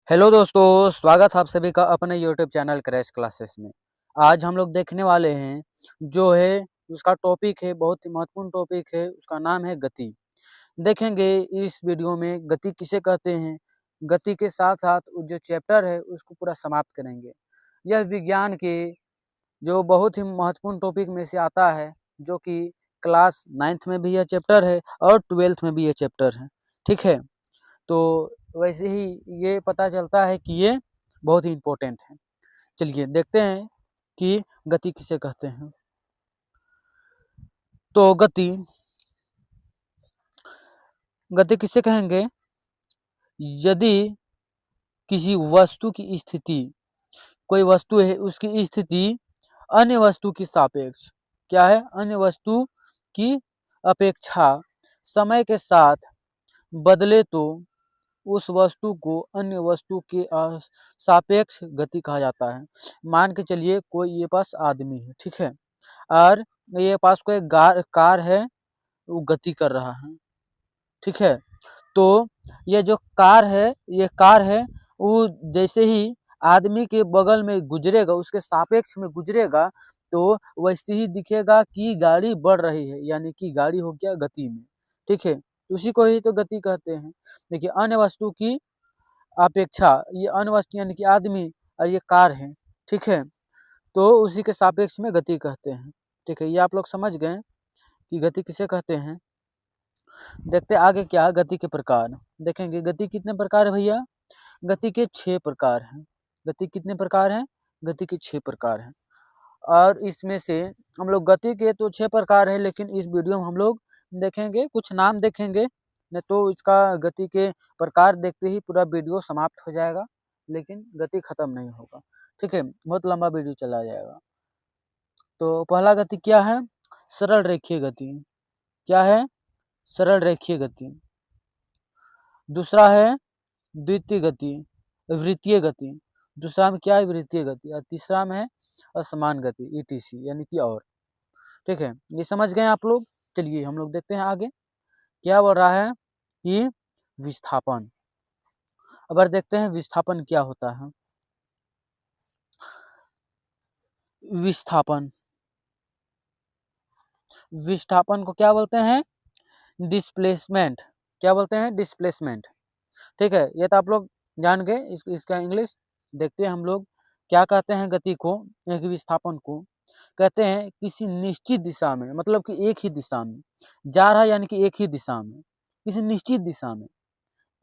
Hello दोस्तों, स्वागत है आप सभी का अपने यूट्यूब चैनल क्रैश क्लासेस में। आज हम लोग देखने वाले हैं जो है उसका टॉपिक है, बहुत ही महत्वपूर्ण टॉपिक है, उसका नाम है गति। देखेंगे इस वीडियो में गति किसे कहते हैं, गति के साथ-साथ जो चैप्टर है उसको पूरा समाप्त करेंगे। यह विज्ञान के जो बहुत ही महत्वपूर्ण टॉपिक में से आता है, जो कि क्लास 9th में भी यह चैप्टर है और 12th में भी यह चैप्टर है, ठीक है? तो वैसे ही ये पता चलता है कि ये बहुत ही इम्पोर्टेंट है। चलिए देखते हैं कि गति किसे कहते हैं। तो गति किसे कहेंगे? यदि किसी वस्तु की स्थिति, कोई वस्तु है उसकी स्थिति अन्य वस्तु की सापेक्ष, क्या है? अन्य वस्तु की अपेक्षा समय के साथ बदले तो उस वस्तु को अन्य वस्तु के सापेक्ष गति कहा जाता है। मान के चलिए कोई ये पास आदमी है, ठीक है? और ये पास कोई कार है, वो गति कर रहा है, ठीक है? तो ये जो कार है, वो जैसे ही आदमी के बगल में गुजरेगा, उसके सापेक्ष में गुजरेगा, तो वैसे ही दिखेगा कि गाड़ी बढ़ रही है, यानी कि गाड़ी हो गया गति में, ठीक है? उसी को ही तो गति कहते हैं। देखिए अन्य वस्तु की अपेक्षा, ये अन्य वस्तु यानी कि आदमी और ये कार है, ठीक है? तो उसी के सापेक्ष में गति कहते हैं, ठीक है? ये आप लोग समझ गए कि गति किसे कहते हैं। देखते आगे क्या, गति के प्रकार देखेंगे। गति कितने प्रकार है भैया? गति के 6 प्रकार हैं। गति कितने प्रकार हैं? गति के 6 प्रकार हैं। और इसमें से हम लोग गति के तो 6 प्रकार है, लेकिन इस वीडियो में हम लोग देखेंगे, कुछ नाम देखेंगे, नहीं तो इसका गति के प्रकार देखते ही पूरा वीडियो समाप्त हो जाएगा, लेकिन गति खत्म नहीं होगा, ठीक है? बहुत लंबा वीडियो चला जाएगा। तो पहला गति क्या है? सरल रेखीय गति। क्या है? सरल रेखीय गति। दूसरा है द्वितीय गति, वृत्तीय गति। दूसरा में क्या है? वृत्तीय गति। और तीसरा में है असमान गति, ईटीसी, यानी कि और, ठीक है? ये समझ गए आप लोग? चलिए हम लोग देखते हैं आगे क्या बोल रहा है कि विस्थापन। अब देखते हैं विस्थापन क्या होता है। विस्थापन, विस्थापन को क्या बोलते हैं? डिस्प्लेसमेंट। क्या बोलते हैं? डिस्प्लेसमेंट, ठीक है? ये तो आप लोग जान गए। इसका इंग्लिश देखते हैं हम लोग। क्या कहते हैं गति को, एक विस्थापन को? कहते हैं किसी निश्चित दिशा में, मतलब कि एक ही दिशा में जा रहा है, यानी कि एक ही दिशा में, किसी निश्चित दिशा में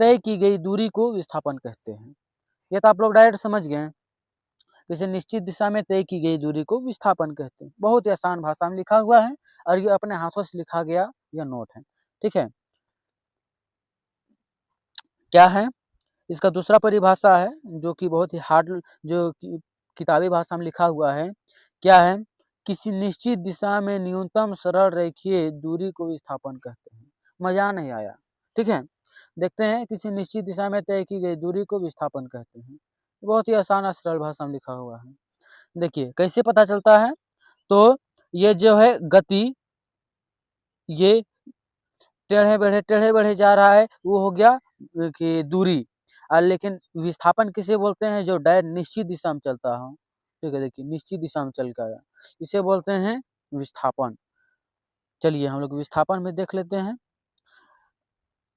तय की गई दूरी को विस्थापन कहते हैं। ये तो आप लोग डायरेक्ट समझ गए। किसी निश्चित दिशा में तय की गई दूरी को विस्थापन कहते हैं। बहुत ही आसान भाषा में लिखा हुआ है और ये अपने हाथों से लिखा गया यह नोट है, ठीक है? क्या है? इसका दूसरा परिभाषा है जो कि बहुत ही हार्ड, जो कि किताबी भाषा में लिखा हुआ है। क्या है? किसी निश्चित दिशा में न्यूनतम सरल रेखीय दूरी को विस्थापन कहते हैं। मजा नहीं आया, ठीक है? देखते हैं, किसी निश्चित दिशा में तय की गई दूरी को विस्थापन कहते हैं। बहुत ही आसान और सरल भाषा में लिखा हुआ है। देखिए कैसे पता चलता है। तो ये जो है गति, ये टेढ़े बढ़े जा रहा है, वो हो गया कि दूरी। लेकिन विस्थापन किसे बोलते हैं? जो डायरेक्ट निश्चित दिशा में चलता हो, ठीक है? देखिए निश्चित दिशा में चल गया, इसे बोलते हैं विस्थापन। चलिए हम लोग विस्थापन में देख लेते हैं।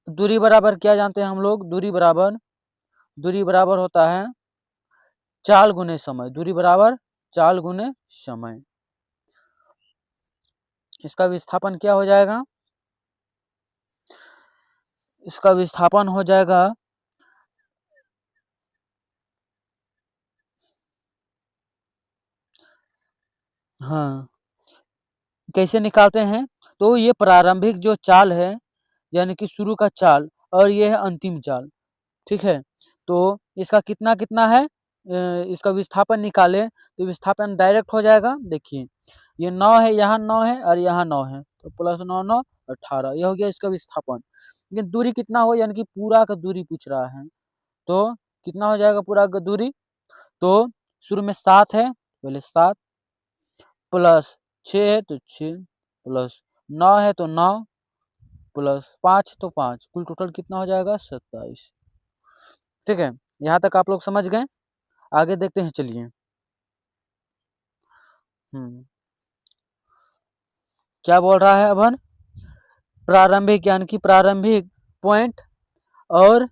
दूरी बराबर क्या जानते हैं हम लोग? दूरी बराबर होता है चाल गुने समय। दूरी बराबर चाल गुने समय। इसका विस्थापन क्या हो जाएगा? इसका विस्थापन हो जाएगा, हाँ, कैसे निकालते हैं? तो ये प्रारंभिक जो चाल है, यानी कि शुरू का चाल, और ये है अंतिम चाल, ठीक है? तो इसका कितना कितना है, इसका विस्थापन निकालें तो विस्थापन डायरेक्ट हो जाएगा। देखिए ये 9 है, यहाँ 9 है और यहाँ 9 है, तो प्लस 9 9 18, यह हो गया इसका विस्थापन। लेकिन दूरी कितना हो, यानी कि पूरा का दूरी पूछ रहा है, तो कितना हो जाएगा पूरा का दूरी? तो शुरू में 7 है, पहले 7 प्लस 6 है तो 6 प्लस 9 है तो 9 प्लस 5 तो 5, कुल टोटल कितना हो जाएगा? 27, ठीक है? यहाँ तक आप लोग समझ गए। आगे देखते हैं, चलिए। क्या बोल रहा है अभन? प्रारंभिक यानी कि प्रारंभिक पॉइंट और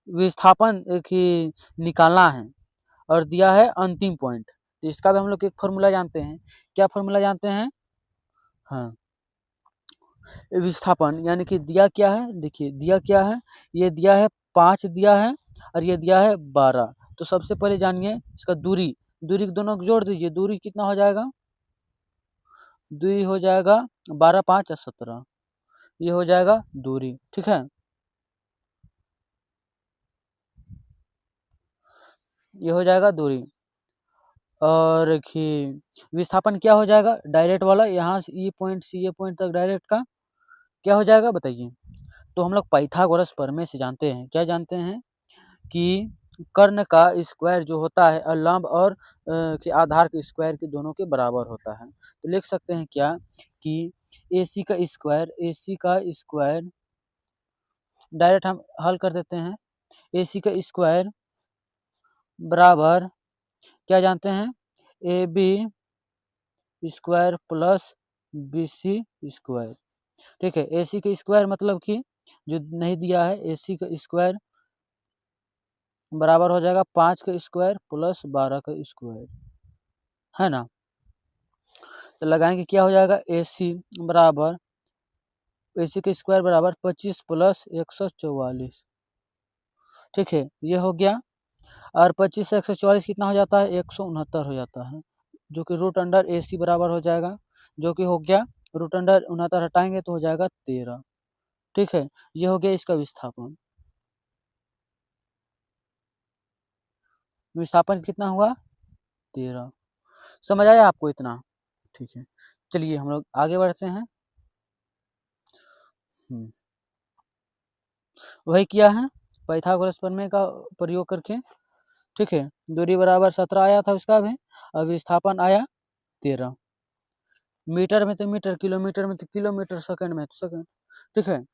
विस्थापन की निकालना है, और दिया है अंतिम पॉइंट। तो इसका भी हम लोग एक फॉर्मूला जानते हैं। क्या फॉर्मूला जानते हैं? हाँ, विस्थापन यानी कि दिया क्या है, देखिए दिया क्या है, ये दिया है 5 दिया है, और ये दिया है 12। तो सबसे पहले जानिए इसका दूरी। दूरी दोनों को जोड़ दीजिए, दूरी कितना हो जाएगा? दूरी हो जाएगा 12 5 17, ये हो जाएगा दूरी। ठीक है, ये हो जाएगा दूरी। और विस्थापन क्या हो जाएगा? डायरेक्ट वाला, यहाँ से ये पॉइंट से ये पॉइंट तक डायरेक्ट का क्या हो जाएगा बताइए? तो हम लोग पाइथागोरस प्रमेय से जानते हैं, क्या जानते हैं कि कर्ण का स्क्वायर जो होता है लंब और के आधार के स्क्वायर के दोनों के बराबर होता है। तो लिख सकते हैं क्या कि AC का स्क्वायर डायरेक्ट हम हल कर देते हैं। AC का स्क्वायर बराबर क्या जानते हैं? AB square plus BC square. ठीक है, AC का स्क्वायर मतलब कि जो नहीं दिया है, AC का स्क्वायर बराबर हो जाएगा 5 का स्क्वायर प्लस 12 का स्क्वायर, है ना। तो लगाएंगे, क्या हो जाएगा? AC बराबर AC का स्क्वायर बराबर 25 प्लस 144। ठीक है, ये हो गया। और 25 से 144 कितना हो जाता है? 169 हो जाता है, जो कि रूट अंडर AC बराबर हो जाएगा, जो कि हो गया रूट अंडर 69 हटाएंगे तो हो जाएगा 13। ठीक है, ये हो गया इसका विस्थापन। विस्थापन कितना हुआ? 13। समझ आया आपको इतना? ठीक है, चलिए हम लोग आगे बढ़ते हैं। वही किया है पाइथागोरस प्रमेय का प्रयोग करके। ठीक है, दूरी बराबर 17 आया था उसका भी, और विस्थापन आया 13। मीटर में तो मीटर, किलोमीटर में तो किलोमीटर, सेकंड में तो सेकंड। ठीक है,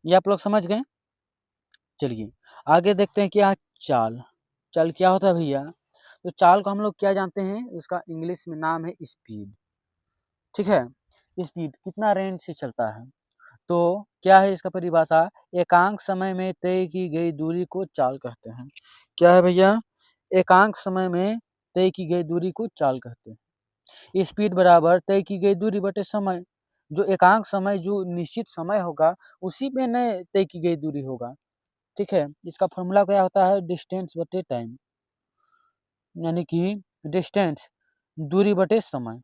ये आप लोग समझ गए। चलिए आगे देखते हैं क्या चाल। चाल क्या होता है भैया? तो चाल को हम लोग क्या जानते हैं? उसका इंग्लिश में नाम है स्पीड। ठीक है, स्पीड कितना रेंज से चलता है। तो क्या है इसका परिभाषा? एकांक समय में तय की गई दूरी को चाल कहते हैं। क्या है भैया? एकांक समय में तय की गई दूरी को चाल कहते हैं। स्पीड बराबर तय की गई दूरी बटे समय। जो एकांक समय, जो निश्चित समय होगा, उसी में न तय की गई दूरी होगा। ठीक है, इसका फॉर्मूला क्या होता है? डिस्टेंस बटे टाइम, यानी कि डिस्टेंस दूरी बटे समय।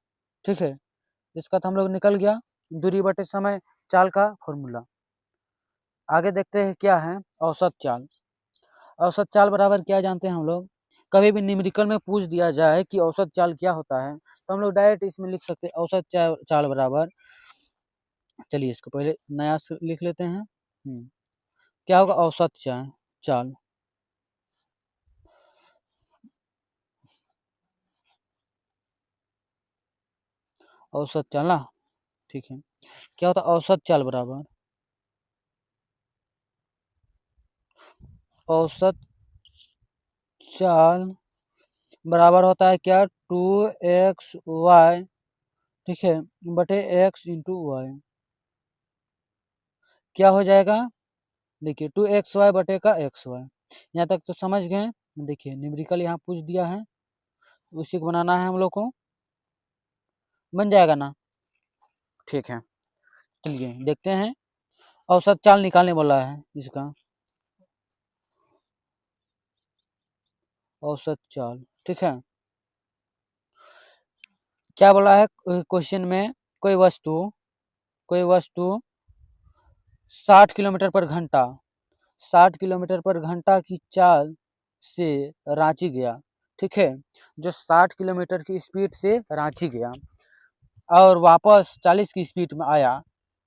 ठीक है, इसका तो हम लोग निकल गया, दूरी बटे समय चाल का फॉर्मूला। आगे देखते हैं क्या है औसत चाल। औसत चाल बराबर क्या जानते हैं हम लोग? कभी भी न्यूमेरिकल में पूछ दिया जाए कि औसत चाल क्या होता है, तो हम लोग डायरेक्ट इसमें लिख सकते हैं औसत चाल बराबर, चलिए इसको पहले नया से लिख लेते हैं। क्या होगा औसत चाल? औसत चाल ना, ठीक है। क्या होता है औसत चाल बराबर? औसत चाल बराबर होता है क्या? 2xy, ठीक है, बटे x इंटू वाई। क्या हो जाएगा? देखिए 2xy बटे का xy। यहाँ तक तो समझ गए। देखिए न्यूमेरिकल यहाँ पूछ दिया है, उसी को बनाना है हम लोग को, बन जाएगा ना। ठीक है, चलिए देखते हैं। औसत चाल निकालने वाला है इसका, औसत चाल। ठीक है, क्या बोला है क्वेश्चन में? कोई वस्तु 60 किलोमीटर पर घंटा 60 किलोमीटर पर घंटा की चाल से रांची गया। ठीक है, जो 60 किलोमीटर की स्पीड से रांची गया और वापस 40 की स्पीड में आया,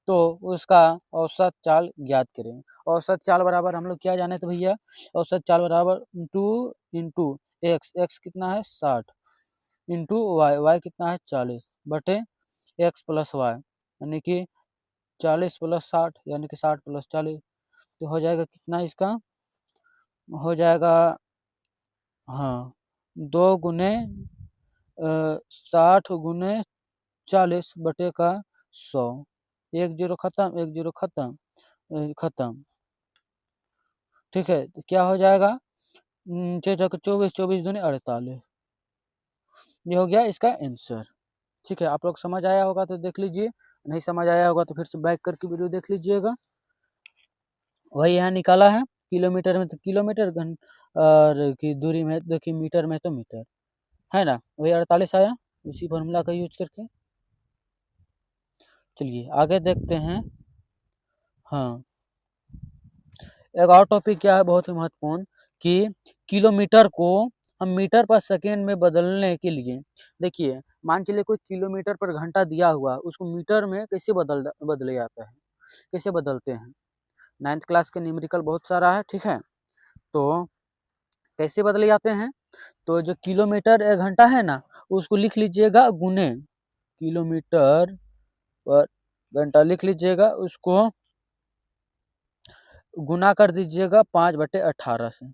तो उसका औसत चाल ज्ञात करें। औसत चाल बराबर हम लोग क्या जाने थे भैया? औसत चाल बराबर 2 इंटू एक्स कितना है? 60 इंटू वाई कितना है? 40 बटे एक्स प्लस वाई, यानी कि 40 प्लस 60, यानी कि 60 प्लस 40, तो हो जाएगा कितना इसका? हो जाएगा, हाँ, 2 गुने 60 गुने 40 बटे का 100, 1 जीरो खत्म, 1 जीरो खत्म, खत्म। ठीक है, तो क्या हो जाएगा, 6 चौके 24, 24 दूनी 48। ये हो गया इसका आंसर। ठीक है, आप लोग समझ आया होगा तो देख लीजिए, नहीं समझ आया होगा तो फिर से बैक करके वीडियो देख लीजिएगा। वही यहाँ निकाला है, किलोमीटर में तो किलोमीटर, घन और की दूरी में देखिए, मीटर में तो मीटर, है ना, वही 48 आया उसी फॉर्मूला का यूज करके। चलिए आगे देखते हैं। हाँ, एक और टॉपिक क्या है बहुत ही महत्वपूर्ण, कि किलोमीटर को हम मीटर पर सेकेंड में बदलने के लिए, देखिए मान चलिए कोई किलोमीटर पर घंटा दिया हुआ, उसको मीटर में कैसे बदले जाता है, कैसे बदलते हैं। 9th क्लास के न्यूमेरिकल बहुत सारा है, ठीक है, तो कैसे बदले जाते हैं, तो जो किलोमीटर एक घंटा है ना, उसको लिख लीजिएगा गुने, किलोमीटर पर घंटा लिख लीजिएगा, उसको गुना कर दीजिएगा 5/18 से,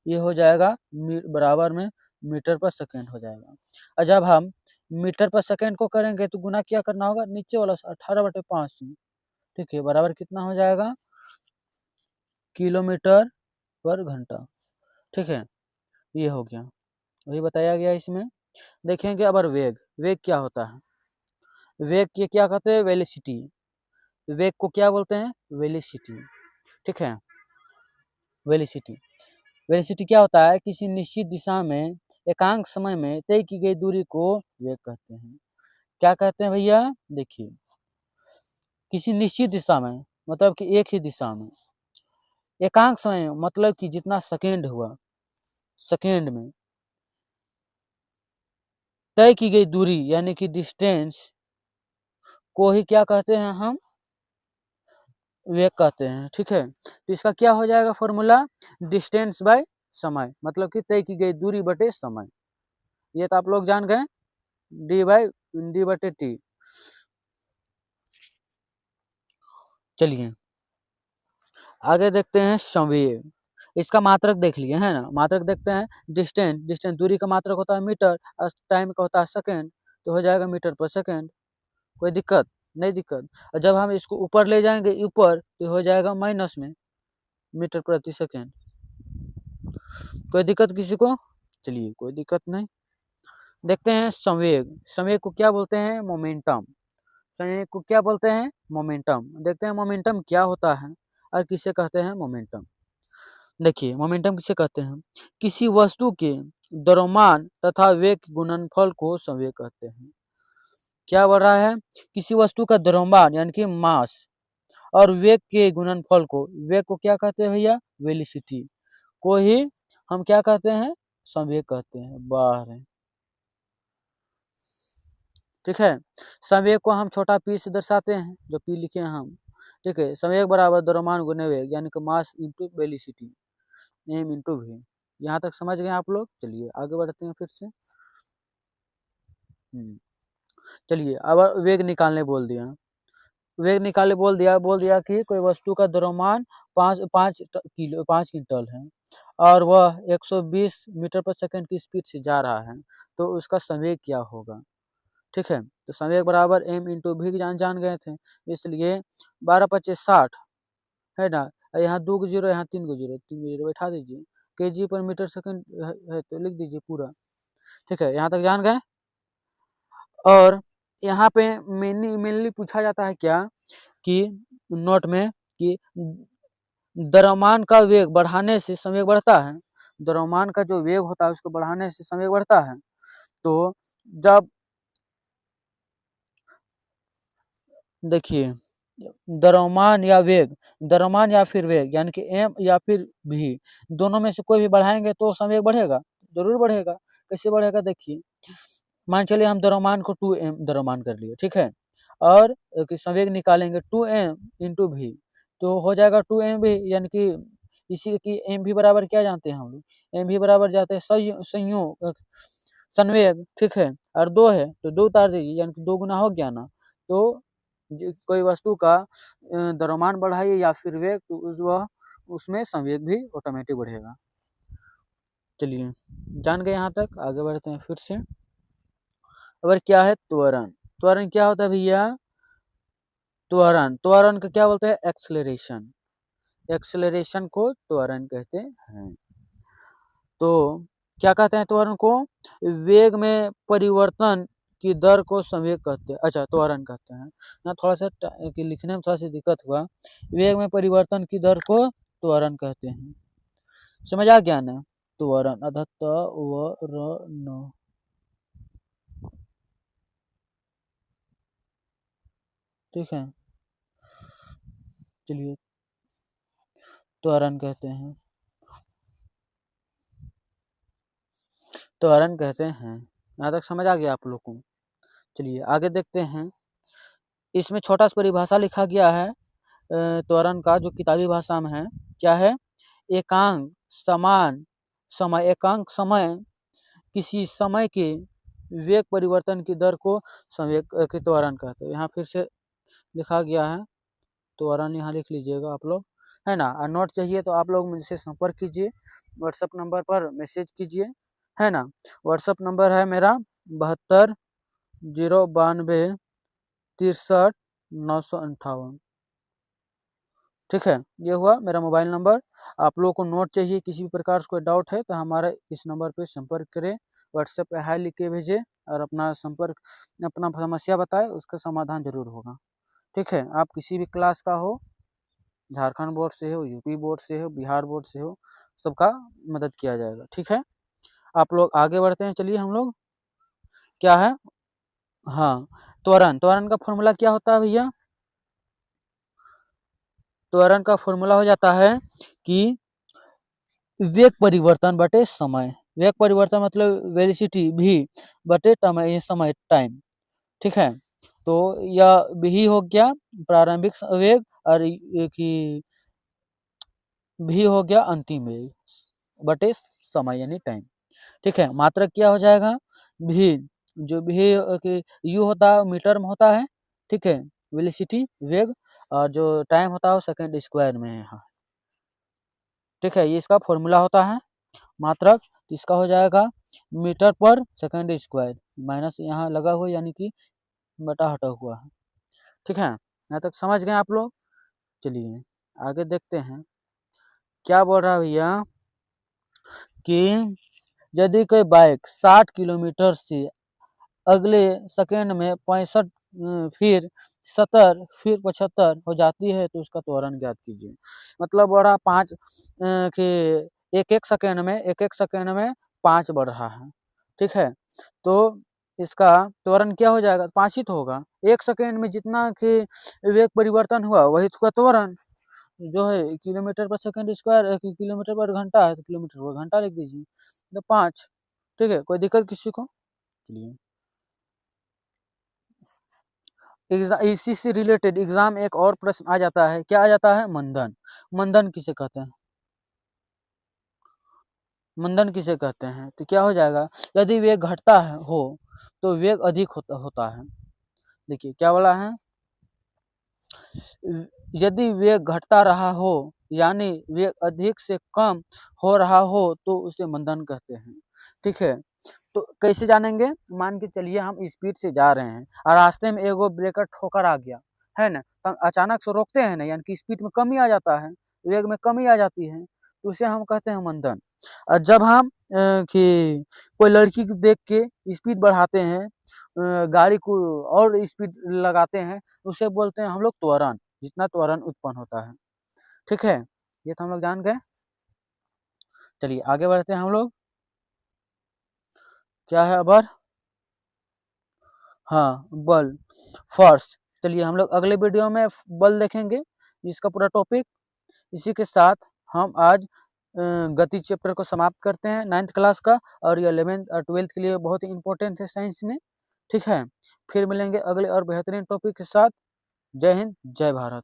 ये हो जाएगा बराबर में मीटर पर सेकेंड हो जाएगा। और जब हम मीटर पर सेकेंड को करेंगे तो गुना क्या करना होगा, नीचे वाला 18/5 से, ठीक है, बराबर कितना हो जाएगा, किलोमीटर पर घंटा। ठीक है, ये हो गया, वही बताया गया इसमें। देखेंगे अब वेग, वेग क्या होता है, वेग के क्या कहते हैं, वेलोसिटी, वेग को क्या बोलते हैं, वेलोसिटी। ठीक है, वेलोसिटी, वेलोसिटी क्या होता है, किसी निश्चित दिशा में एकांक समय में तय की गई दूरी को वेग कहते हैं। क्या कहते हैं भैया, देखिए किसी निश्चित दिशा में मतलब कि एक ही दिशा में, एकांक समय मतलब कि जितना सेकेंड हुआ, सेकेंड में तय की गई दूरी यानी कि डिस्टेंस को ही क्या कहते हैं, हम वेग कहते हैं। ठीक है, तो इसका क्या हो जाएगा फॉर्मूला, डिस्टेंस बाय समय, मतलब कि तय की गई दूरी बटे समय, ये तो आप लोग जान गए, डी/टी। चलिए आगे देखते हैं संवेग, इसका मात्रक देख लिए है ना, मात्रक देखते हैं, डिस्टेंस, डिस्टेंस दूरी का मात्रक होता है मीटर, टाइम का होता है सेकेंड, तो हो जाएगा मीटर पर सेकेंड, कोई दिक्कत नहीं, दिक्कत। और जब हम इसको ऊपर ले जाएंगे ऊपर तो हो जाएगा माइनस में मीटर प्रति सेकेंड, कोई दिक्कत किसी को, चलिए कोई दिक्कत नहीं। देखते हैं संवेग, संवेग को क्या बोलते हैं, मोमेंटम, संवेग को क्या बोलते हैं, मोमेंटम। देखते हैं मोमेंटम क्या होता है और किसे कहते हैं मोमेंटम। देखिए मोमेंटम किसे कहते हैं, किसी वस्तु के द्रव्यमान तथा वेग के गुणनफल को संवेग कहते हैं। क्या बढ़ रहा है, किसी वस्तु का द्रव्यमान यानी कि मास और वेग के गुणनफल को, वेग को क्या कहते हैं भैया, वेलोसिटी, को ही हम क्या कहते हैं, संवेग कहते हैं। बाहर है, ठीक है, संवेग को हम छोटा p से दर्शाते हैं, जो p लिखे हैं हम। ठीक है, संवेग बराबर द्रव्यमान गुने वेग यानी कि mass into velocity, M into V. यहाँ तक समझ गए आप लोग, चलिए आगे बढ़ते हैं फिर से। चलिए अब वेग निकालने बोल दिया, वेग निकालने बोल दिया कि कोई वस्तु का द्रव्यमान 5 क्विंटल है और वह 120 मीटर पर सेकंड की स्पीड से जा रहा है, तो उसका संवेग क्या होगा। ठीक है, तो संवेग बराबर m इंटू भी जान गए थे, इसलिए 12×5 = 60 है ना, यहाँ 2 को जीरो, यहाँ 3 को जीरो, 3 को जीरो बैठा दीजिए, kg पर मीटर सेकंड है तो लिख दीजिए पूरा। ठीक है, यहाँ तक जान गए। और यहाँ पे मेनली पूछा जाता है क्या, कि नोट में, कि द्रव्यमान का वेग बढ़ाने से संवेग बढ़ता है, द्रव्यमान का जो वेग होता है उसको बढ़ाने से संवेग बढ़ता है। तो जब देखिए द्रव्यमान या वेग, द्रव्यमान या फिर वेग यानी कि m या फिर v, दोनों में से कोई भी बढ़ाएंगे तो संवेग बढ़ेगा, जरूर बढ़ेगा। कैसे बढ़ेगा, देखिए मान चलिए हम द्रव्यमान को 2m द्रव्यमान कर लिए, ठीक है, और संवेग निकालेंगे 2m इंटू v, तो हो जाएगा 2mv, यानी कि इसी की mv बराबर क्या जानते हैं हम लोग, mv बराबर जाते हैं संयोग संवेग, ठीक है, और 2 है तो 2 उतार दीजिए, यानी कि 2 गुना हो गया ना। तो कोई वस्तु का द्रव्यमान बढ़ाइए या फिर वेग, तो वह उसमें संवेग भी ऑटोमेटिक बढ़ेगा। चलिए जान गए यहाँ तक, आगे बढ़ते हैं फिर से। अगर क्या है त्वरण, त्वरण क्या होता है भैया? त्वरण, त्वरण का क्या बोलते हैं? एक्सेलरेशन, एक्सेलरेशन को त्वरण कहते हैं। तो क्या कहते हैं त्वरण को? वेग में परिवर्तन की दर को संवेग कहते हैं। अच्छा, त्वरण कहते हैं। यहाँ थोड़ा सा कि लिखने में थोड़ा सा दिक्कत हुआ। वेग में परिवर्तन की दर को त्वरण कहते हैं। समझ आ गया ना? त्वरण, अतः त्वरण, ठीक है। चलिए त्वरण कहते हैं, त्वरण कहते हैं। यहाँ तक समझ आ गया आप लोग को? चलिए आगे देखते हैं। इसमें छोटा सा परिभाषा लिखा गया है त्वरण का, जो किताबी भाषा में है। क्या है? एकांक समान समय, एकांक समय किसी समय के वेग परिवर्तन की दर को संवेग के त्वरण कहते हैं। यहाँ फिर से लिखा गया है त्वरण, यहाँ लिख लीजिएगा आप लोग, है ना। और नोट चाहिए तो आप लोग मुझसे संपर्क कीजिए, व्हाट्सएप नंबर पर मैसेज कीजिए, है ना। व्हाट्सएप नंबर है मेरा 72 092 63 958, ठीक है। ये हुआ मेरा मोबाइल नंबर। आप लोगों को नोट चाहिए, किसी भी प्रकार से कोई डाउट है तो हमारे इस नंबर पे संपर्क करें, व्हाट्सएप पे हाय लिख के भेजें और अपना संपर्क, अपना समस्या बताएं, उसका समाधान जरूर होगा, ठीक है। आप किसी भी क्लास का हो, झारखंड बोर्ड से हो, यूपी बोर्ड से हो, बिहार बोर्ड से हो, सबका मदद किया जाएगा, ठीक है। आप लोग आगे बढ़ते हैं। चलिए हम लोग क्या है, हाँ, त्वरण, त्वरण का फॉर्मूला क्या होता है भैया? त्वरण का फॉर्मूला हो जाता है कि वेग परिवर्तन बटे समय, वेग परिवर्तन मतलब वेलोसिटी भी बटे समय टाइम, ठीक है। तो यह भी हो गया प्रारंभिक वेग, और कि भी हो गया अंतिम वेग बटे समय यानी टाइम, ठीक है। मात्रक क्या हो जाएगा? भी, जो भी यू होता है मीटर में होता है, ठीक है, वेलोसिटी वेग, और जो टाइम होता है वो सेकंड स्क्वायर में है, हाँ, ठीक है। ये इसका फॉर्मूला होता है मात्रक। इसका हो जाएगा मीटर पर सेकंड स्क्वायर, माइनस यहाँ लगा हुआ यानी कि बटा हटा हुआ है, ठीक है। यहाँ तक समझ गए आप लोग? चलिए आगे देखते हैं। क्या बोल रहा है भैया कि यदि कोई बाइक 60 किलोमीटर से अगले सेकंड में 65 फिर 70 फिर 75 हो जाती है तो उसका त्वरण ज्ञात कीजिए। मतलब बढ़ा 5 के एक एक सेकंड में 5 बढ़ रहा है, ठीक है। तो इसका त्वरण क्या हो जाएगा? 5 ही तो होगा। एक सेकंड में जितना कि वेग परिवर्तन हुआ वही उसका त्वरण जो है, किलोमीटर पर सेकंड स्क्वायर, किलोमीटर पर घंटा है तो किलोमीटर पर घंटा लिख दीजिए, तो 5, ठीक है। कोई दिक्कत किसी को? चलिए इसी से रिलेटेड एग्जाम एक और प्रश्न आ जाता है। क्या आ जाता है? मंदन, मंदन किसे कहते हैं? मंदन किसे कहते हैं? तो क्या हो जाएगा? यदि वेग घटता है हो तो वेग अधिक होता है। देखिए क्या बोला है, यदि वेग घटता रहा हो यानी वेग अधिक से कम हो रहा हो तो उसे मंदन कहते हैं, ठीक है। तो कैसे जानेंगे? मान के चलिए हम स्पीड से जा रहे हैं और रास्ते में एगो ब्रेकर ठोकर आ गया, है ना, तो हम अचानक से रोकते हैं ना, यानी कि स्पीड में कमी आ जाता है, वेग में कमी आ जाती है, तो उसे हम कहते हैं मंदन। और जब हम कि कोई लड़की को देख के स्पीड बढ़ाते हैं, गाड़ी को और स्पीड लगाते हैं, उसे बोलते हैं हम लोग त्वरण, जितना त्वरण उत्पन्न होता है, ठीक है। ये तो हम लोग जान गए। चलिए आगे बढ़ते हैं हम लोग। क्या है अबर? हाँ, बल, फोर्स। चलिए हम लोग अगले वीडियो में बल देखेंगे, इसका पूरा टॉपिक। इसी के साथ हम आज गति चैप्टर को समाप्त करते हैं 9th क्लास का, और ये 11th और 12th के लिए बहुत ही इंपॉर्टेंट है साइंस में, ठीक है। फिर मिलेंगे अगले और बेहतरीन टॉपिक के साथ। जय हिंद, जय भारत।